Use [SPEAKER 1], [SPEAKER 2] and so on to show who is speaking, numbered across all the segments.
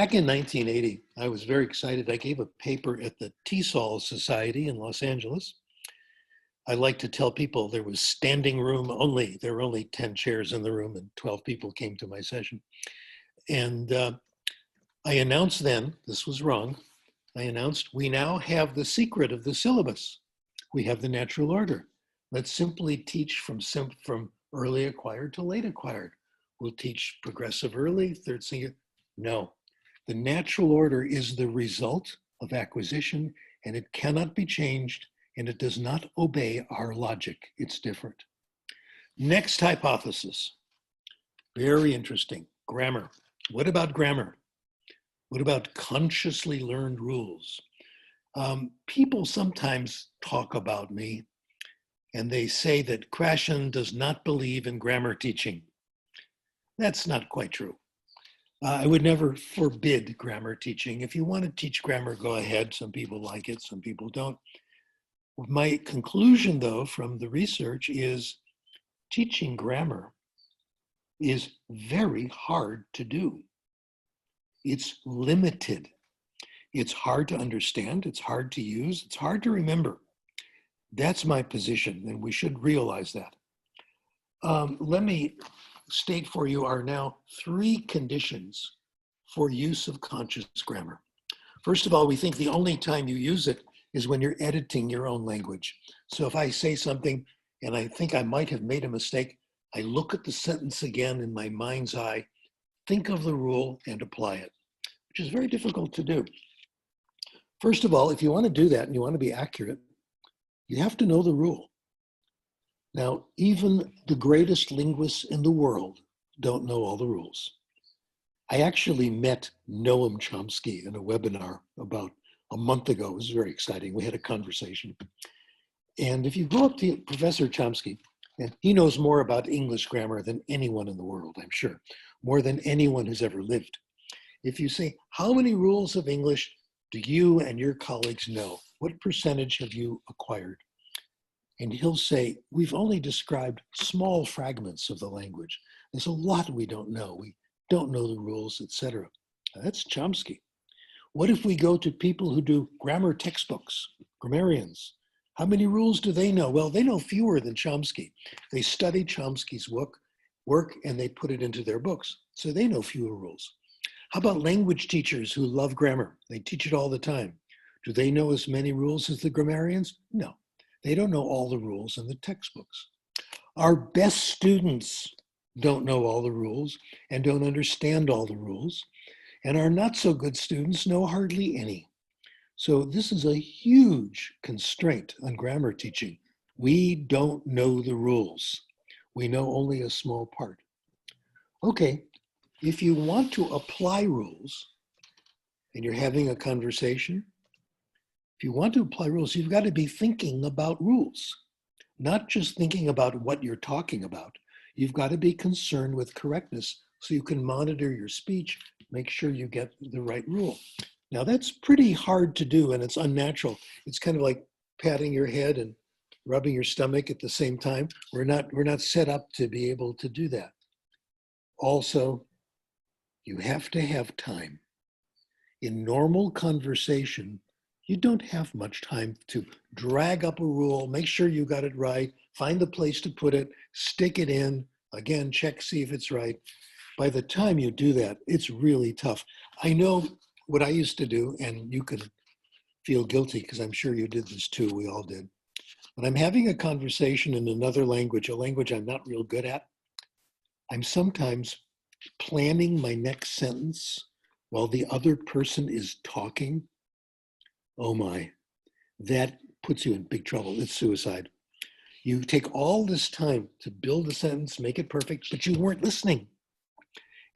[SPEAKER 1] Back in 1980, I was very excited. I gave a paper at the TESOL Society in Los Angeles. I like to tell people there was standing room only. There were only 10 chairs in the room and 12 people came to my session. And I announced then, this was wrong, I announced we now have the secret of the syllabus. We have the natural order. Let's simply teach from early acquired to late acquired. We'll teach progressive early, third singular. No, the natural order is the result of acquisition and it cannot be changed and it does not obey our logic. It's different. Next hypothesis, very interesting, grammar. What about grammar? What about consciously learned rules? People sometimes talk about me and they say that Krashen does not believe in grammar teaching. That's not quite true. I would never forbid grammar teaching. If you want to teach grammar, go ahead. Some people like it, some people don't. My conclusion, though, from the research is teaching grammar is very hard to do. It's limited. It's hard to understand. It's hard to use. It's hard to remember. That's my position, and we should realize that. Let me state for you are now 3 conditions for use of conscious grammar. First of all, we think the only time you use it is when you're editing your own language. So if I say something and I think I might have made a mistake, I look at the sentence again in my mind's eye, think of the rule and apply it, which is very difficult to do. First of all, if you want to do that and you want to be accurate, you have to know the rule. Now, even the greatest linguists in the world don't know all the rules. I actually met Noam Chomsky in a webinar about a month ago. It was very exciting. We had a conversation. And if you go up to Professor Chomsky, and he knows more about English grammar than anyone in the world, I'm sure, more than anyone who's ever lived. If you say, how many rules of English do you and your colleagues know? What percentage have you acquired? And he'll say, we've only described small fragments of the language. There's a lot we don't know. We don't know the rules, etc. That's Chomsky. What if we go to people who do grammar textbooks, grammarians? How many rules do they know? Well, they know fewer than Chomsky. They study Chomsky's work and they put it into their books. So they know fewer rules. How about language teachers who love grammar? They teach it all the time. Do they know as many rules as the grammarians? No. They don't know all the rules in the textbooks. Our best students don't know all the rules and don't understand all the rules. And our not so good students know hardly any. So this is a huge constraint on grammar teaching. We don't know the rules. We know only a small part. Okay, if you want to apply rules and you're having a conversation, if you want to apply rules, you've got to be thinking about rules, not just thinking about what you're talking about. You've got to be concerned with correctness so you can monitor your speech, make sure you get the right rule. Now that's pretty hard to do and it's unnatural. It's kind of like patting your head and rubbing your stomach at the same time. We're not set up to be able to do that. Also, you have to have time. In normal conversation, you don't have much time to drag up a rule, make sure you got it right, find the place to put it, stick it in, again, check, see if it's right. By the time you do that, it's really tough. I know what I used to do, and you can feel guilty because I'm sure you did this too, we all did. When I'm having a conversation in another language, a language I'm not real good at, I'm sometimes planning my next sentence while the other person is talking. Oh my, that puts you in big trouble. It's suicide. You take all this time to build a sentence, make it perfect, but you weren't listening.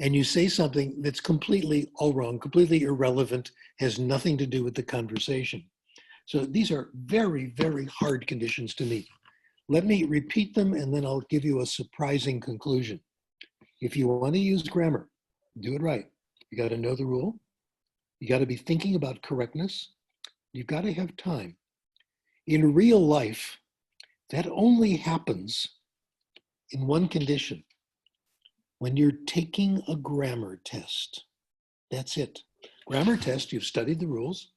[SPEAKER 1] And you say something that's completely all wrong, completely irrelevant, has nothing to do with the conversation. So these are very, very hard conditions to meet. Let me repeat them and then I'll give you a surprising conclusion. If you want to use grammar, do it right. You got to know the rule. You got to be thinking about correctness. You've got to have time. In real life, that only happens in one condition. When you're taking a grammar test, that's it. Grammar test, you've studied the rules.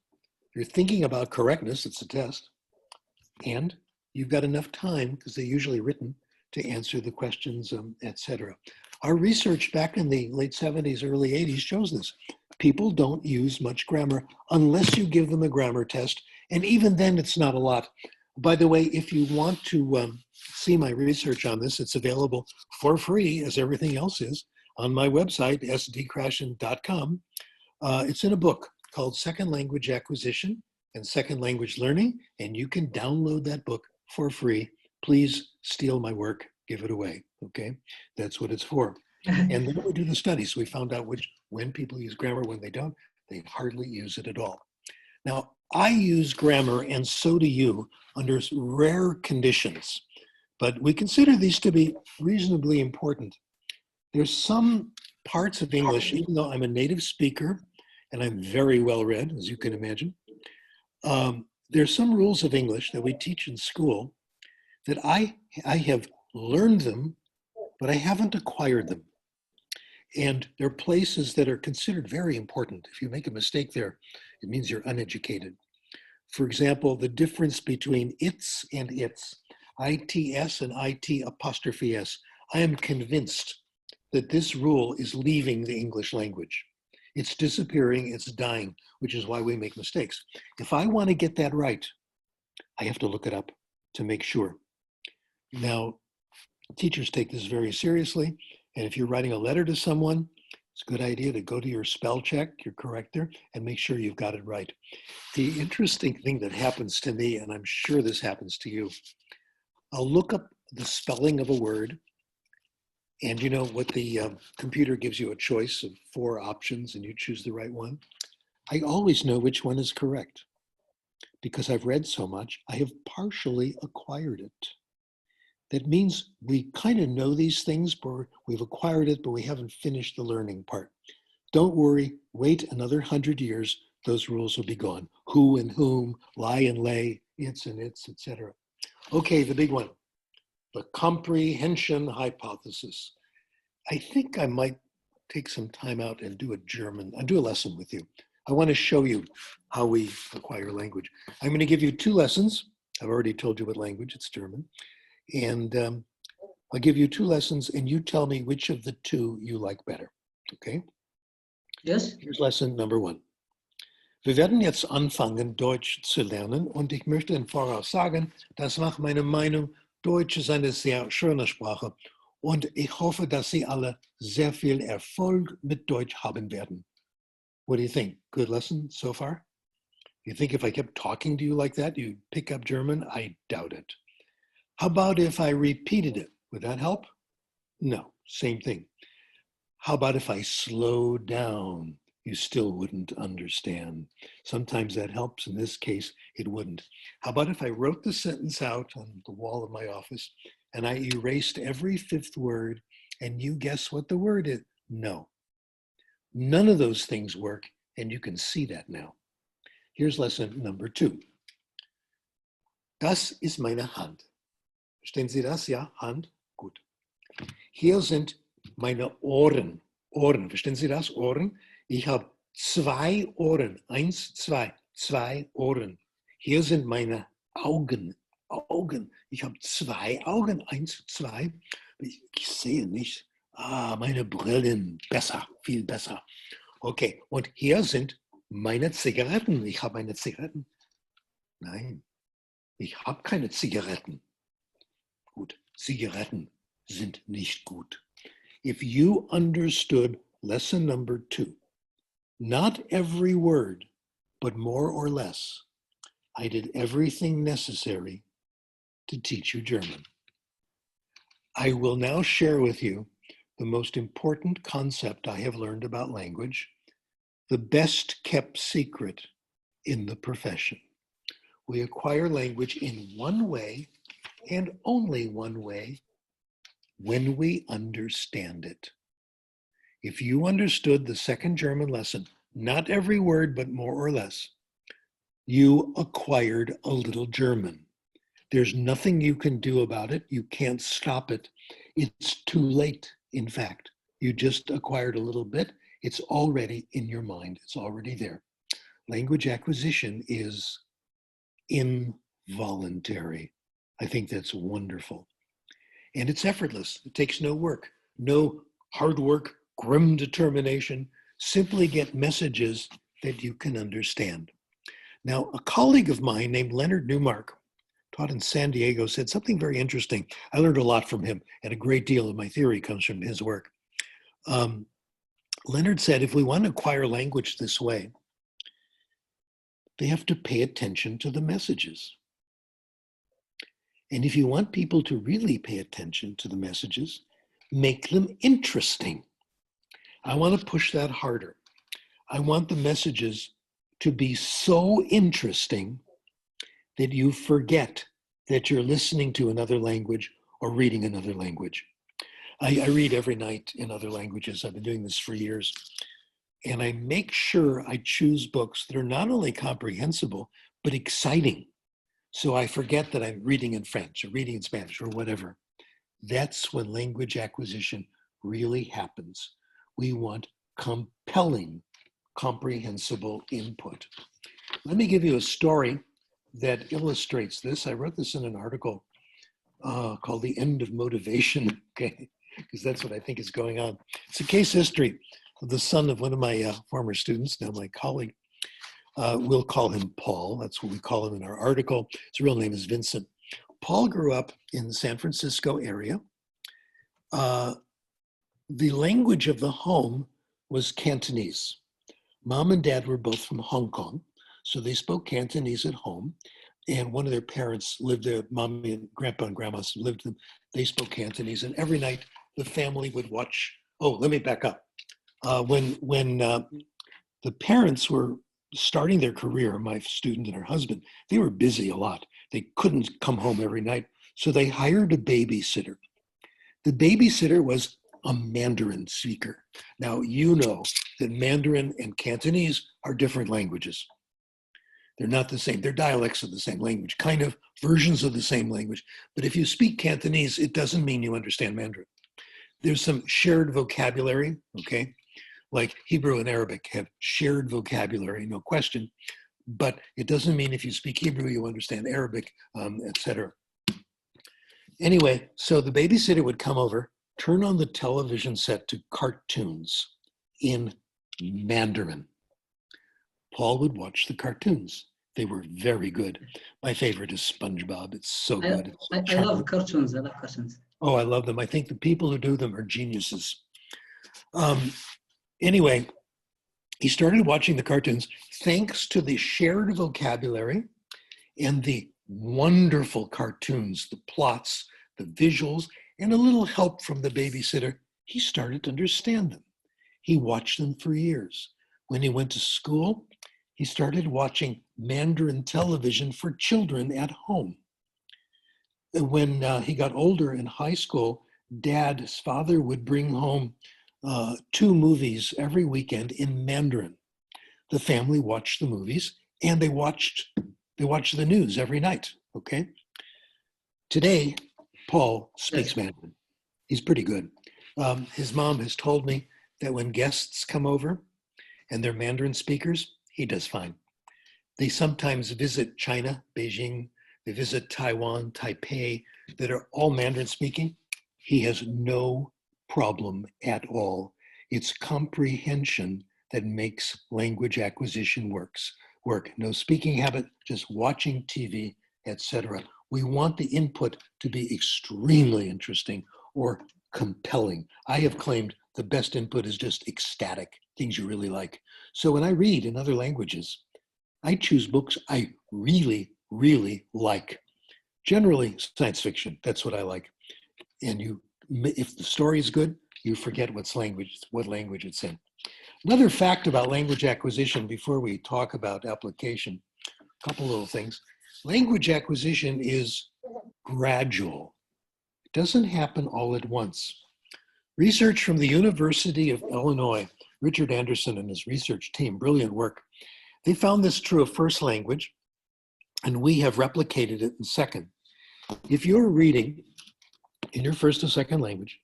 [SPEAKER 1] You're thinking about correctness, it's a test. And you've got enough time, because they're usually written, to answer the questions, etc. Our research back in the late 70s, early 80s shows this. People don't use much grammar unless you give them a grammar test. And even then, it's not a lot. By the way, if you want to see my research on this, it's available for free, as everything else is, on my website, sdkrashen.com. It's in a book called Second Language Acquisition and Second Language Learning, and you can download that book for free. Please steal my work, give it away, okay? That's what it's for. And then we do the studies. We found out when people use grammar, when they don't, they hardly use it at all. Now, I use grammar, and so do you, under rare conditions, but we consider these to be reasonably important. There's some parts of English, even though I'm a native speaker, and I'm very well read, as you can imagine, there's some rules of English that we teach in school that I have learned them, but I haven't acquired them. And there are places that are considered very important. If you make a mistake there, it means you're uneducated. For example, the difference between its and its, ITS and IT apostrophe S. I am convinced that this rule is leaving the English language. It's disappearing, it's dying, which is why we make mistakes. If I want to get that right, I have to look it up to make sure. Now, teachers take this very seriously, and if you're writing a letter to someone, it's a good idea to go to your spell check, your corrector, and make sure you've got it right. The interesting thing that happens to me, and I'm sure this happens to you, I'll look up the spelling of a word, and you know what, the computer gives you a choice of 4 options and you choose the right one. I always know which one is correct because I've read so much. I have partially acquired it. That means we kind of know these things, but we've acquired it, but we haven't finished the learning part. Don't worry, wait another 100 years, those rules will be gone. Who and whom, lie and lay, it's and its, etc. Okay, the big one. The comprehension hypothesis. I think I might take some time out and do a lesson with you. I want to show you how we acquire language. I'm going to give you 2 lessons. I've already told you what language, it's German. And I'll give you 2 lessons and you tell me which of the 2 you like better, okay?
[SPEAKER 2] Yes.
[SPEAKER 1] Here's lesson number 1. Wir werden jetzt anfangen, Deutsch zu lernen und ich möchte im Voraus sagen, dass nach meiner Meinung Deutsch ist eine sehr schöne Sprache und ich hoffe, dass Sie alle sehr viel Erfolg mit Deutsch haben werden. What do you think? Good lesson so far? You think if I kept talking to you like that, you'd pick up German? I doubt it. How about if I repeated it? Would that help? No, same thing. How about if I slowed down? You still wouldn't understand. Sometimes that helps. In this case, it wouldn't. How about if I wrote the sentence out on the wall of my office and I erased every 5th word and you guess what the word is? No. None of those things work, and you can see that now. Here's lesson number 2. Das ist meine Hand. Verstehen Sie das? Ja, Hand? Gut. Hier sind meine Ohren. Ohren, verstehen Sie das? Ohren. Ich habe 2 Ohren. 1, 2. 2 Ohren. Hier sind meine Augen. Augen. Ich habe 2 Augen. 1, 2. Ich sehe nicht. Meine Brillen. Besser, viel besser. Okay, und hier sind meine Zigaretten. Ich habe meine Zigaretten. Nein, ich habe keine Zigaretten. Gut, Zigaretten sind nicht gut. If you understood lesson number 2, not every word, but more or less, I did everything necessary to teach you German. I will now share with you the most important concept I have learned about language, the best kept secret in the profession. We acquire language in one way and only one way, when we understand it. If you understood the second German lesson, not every word, but more or less, you acquired a little German. There's nothing you can do about it. You can't stop it. It's too late, in fact. You just acquired a little bit. It's already in your mind. It's already there. Language acquisition is involuntary. I think that's wonderful. And it's effortless. It takes no work, no hard work, grim determination. Simply get messages that you can understand. Now, a colleague of mine named Leonard Newmark, taught in San Diego, said something very interesting. I learned a lot from him, and a great deal of my theory comes from his work. Leonard said, if we want to acquire language this way, they have to pay attention to the messages. And if you want people to really pay attention to the messages, make them interesting. I want to push that harder. I want the messages to be so interesting that you forget that you're listening to another language or reading another language. I read every night in other languages. I've been doing this for years. And I make sure I choose books that are not only comprehensible, but exciting. So I forget that I'm reading in French or reading in Spanish or whatever. That's when language acquisition really happens. We want compelling, comprehensible input. Let me give you a story that illustrates this. I wrote this in an article called The End of Motivation, okay? Because that's what I think is going on. It's a case history of the son of one of my former students, now my colleague. We'll call him Paul. That's what we call him in our article. His real name is Vincent. Paul grew up in the San Francisco area. The language of the home was Cantonese. Mom and dad were both from Hong Kong, so they spoke Cantonese at home. And one of their parents lived there, mommy and grandpa and grandma lived them. They spoke Cantonese, and every night the family would watch. Oh, let me back up. When the parents were starting their career, my student and her husband, they were busy a lot. They couldn't come home every night, so they hired a babysitter. The babysitter was a Mandarin speaker. Now, you know that Mandarin and Cantonese are different languages. They're not the same. They're dialects of the same language, kind of versions of the same language. But if you speak Cantonese, it doesn't mean you understand Mandarin. There's some shared vocabulary, okay? Like Hebrew and Arabic have shared vocabulary, no question. But it doesn't mean if you speak Hebrew, you understand Arabic, etc. Anyway, so the babysitter would come over, turn on the television set to cartoons in Mandarin. Paul would watch the cartoons. They were very good. My favorite is SpongeBob. It's so good.
[SPEAKER 2] I love cartoons. I love cartoons.
[SPEAKER 1] Oh, I love them. I think the people who do them are geniuses. Anyway, he started watching the cartoons thanks to the shared vocabulary and the wonderful cartoons, the plots, the visuals, and a little help from the babysitter. He started to understand them. He watched them for years. When he went to school, he started watching Mandarin television for children at home. When he got older in high school, his father would bring home 2 movies every weekend in Mandarin. The family watched the movies and they watched the news every night, okay? Today, Paul speaks Mandarin. He's pretty good. His mom has told me that when guests come over and they're Mandarin speakers, he does fine. They sometimes visit China, Beijing, they visit Taiwan, Taipei, that are all Mandarin speaking. He has no problem at all. It's comprehension that makes language acquisition work. No speaking habit, just watching TV, etc. We want the input to be extremely interesting or compelling. I have claimed the best input is just ecstatic, things you really like. So when I read in other languages, I choose books I really, really like. Generally, science fiction, that's what I like. And if the story is good, you forget what language it's in. Another fact about language acquisition before we talk about application, a couple little things. Language acquisition is gradual. It doesn't happen all at once. Research from the University of Illinois, Richard Anderson and his research team, brilliant work. They found this true of first language, and we have replicated it in second. If you're reading in your first or second language,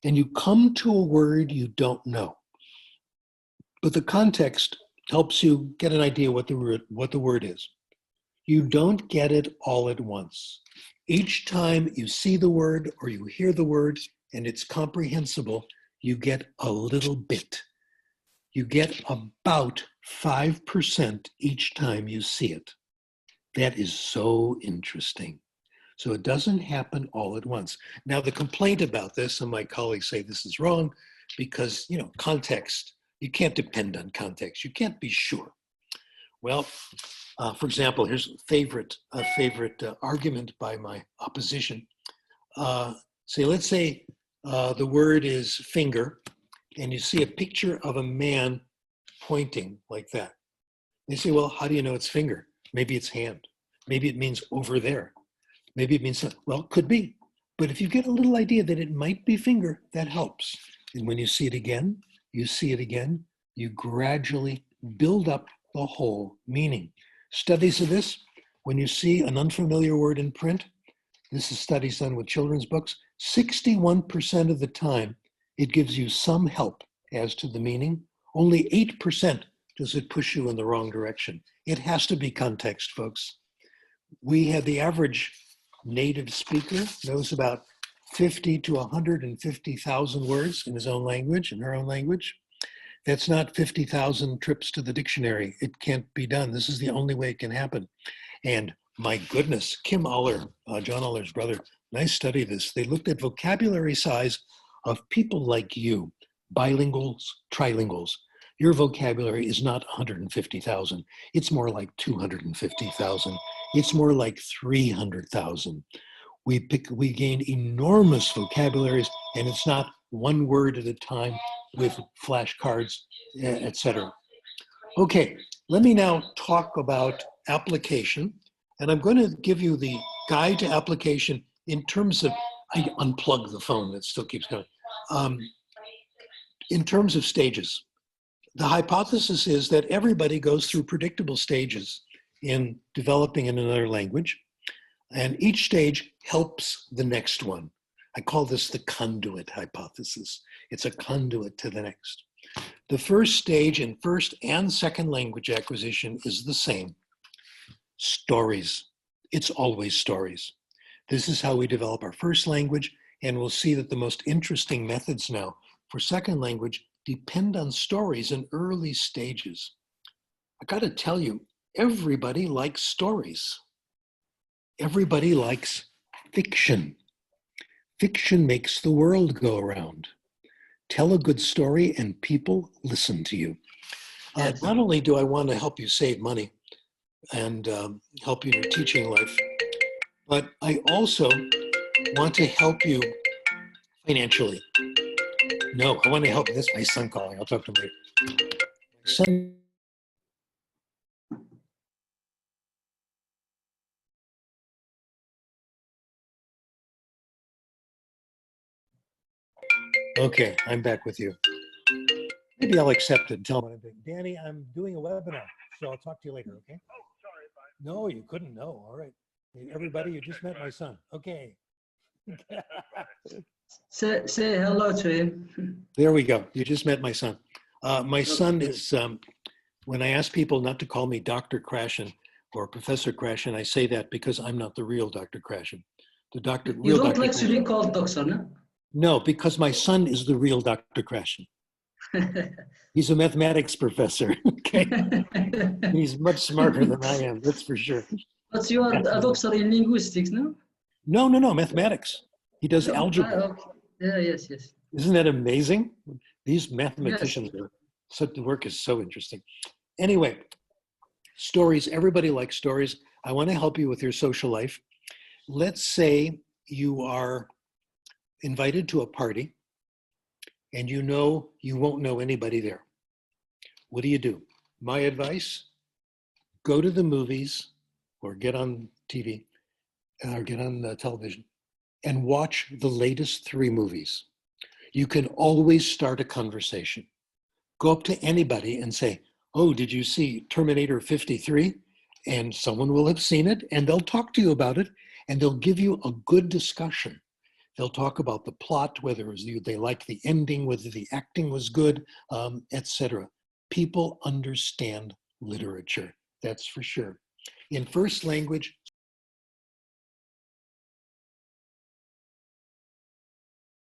[SPEAKER 1] and you come to a word you don't know, But the context helps you get an idea what the word is. You don't get it all at once. Each time you see the word or you hear the word and it's comprehensible, you get a little bit. You get about 5% each time you see it. That is so interesting. So it doesn't happen all at once. Now, the complaint about this, and my colleagues say this is wrong, because, context, you can't depend on context. You can't be sure. Well, for example, here's a favorite argument by my opposition. Let's say the word is finger, and you see a picture of a man pointing like that. They say, well, how do you know it's finger? Maybe it's hand. Maybe it means over there. Maybe it means, well, it could be. But if you get a little idea that it might be finger, that helps. And when you see it again, you gradually build up the whole meaning. Studies of this, when you see an unfamiliar word in print, this is studies done with children's books, 61% of the time, it gives you some help as to the meaning. Only 8% does it push you in the wrong direction. It has to be context, folks. We had the average native speaker knows about 50 to 150,000 words in his own language, in her own language. That's not 50,000 trips to the dictionary. It can't be done. This is the only way it can happen. And my goodness, Kim Aller, John Aller's brother, nice study of this. They looked at vocabulary size of people like you, bilinguals, trilinguals. Your vocabulary is not 150,000. It's more like 250,000. It's more like 300,000. We gain enormous vocabularies, and it's not one word at a time with flashcards, etc. Okay, let me now talk about application, and I'm going to give you the guide to application in terms of, I unplug the phone that still keeps going, in terms of stages. The hypothesis is that everybody goes through predictable stages in developing in another language, and each stage helps the next one. I call this the conduit hypothesis. It's a conduit to the next. The first stage in first and second language acquisition is the same. Stories. It's always stories. This is how we develop our first language, and we'll see that the most interesting methods now for second language depend on stories in early stages. I gotta tell you, everybody likes stories. Everybody likes fiction. Fiction makes the world go around. Tell a good story and people listen to you.
[SPEAKER 2] Yes.
[SPEAKER 1] Not only do I want to help you save money and help you in your teaching life, but I also want to help you financially. No, I want to help. That's my son calling. I'll talk to him later. My son. Okay, I'm back with you. Maybe I'll accept it and tell him what I'm doing. Danny, I'm doing a webinar, so I'll talk to you later, okay? Oh, sorry. No, you couldn't know. All right. Everybody, you just met my son. Okay.
[SPEAKER 2] Say hello to him.
[SPEAKER 1] There we go. You just met my son. My son is, when I ask people not to call me Dr. Krashen or Professor Krashen, I say that because I'm not the real Dr. Krashen. The doctor.
[SPEAKER 2] You don't like to be called doctor, no?
[SPEAKER 1] No, because my son is the real Dr. Krashen. He's a mathematics professor, okay? He's much smarter than I am, that's for sure.
[SPEAKER 2] But you are a doctor in linguistics, no?
[SPEAKER 1] No, mathematics. He does algebra.
[SPEAKER 2] Okay. Yeah, yes.
[SPEAKER 1] Isn't that amazing? These mathematicians, the work is so interesting. Anyway, stories, everybody likes stories. I want to help you with your social life. Let's say you are invited to a party and you know you won't know anybody there. What do? My advice, go to the movies or get on TV or get on television and watch the latest 3 movies. You can always start a conversation. Go up to anybody and say, oh, did you see Terminator 53? And someone will have seen it and they'll talk to you about it and they'll give you a good discussion. They'll talk about the plot, whether it was they liked the ending, whether the acting was good, etc. People understand literature, that's for sure. In first language,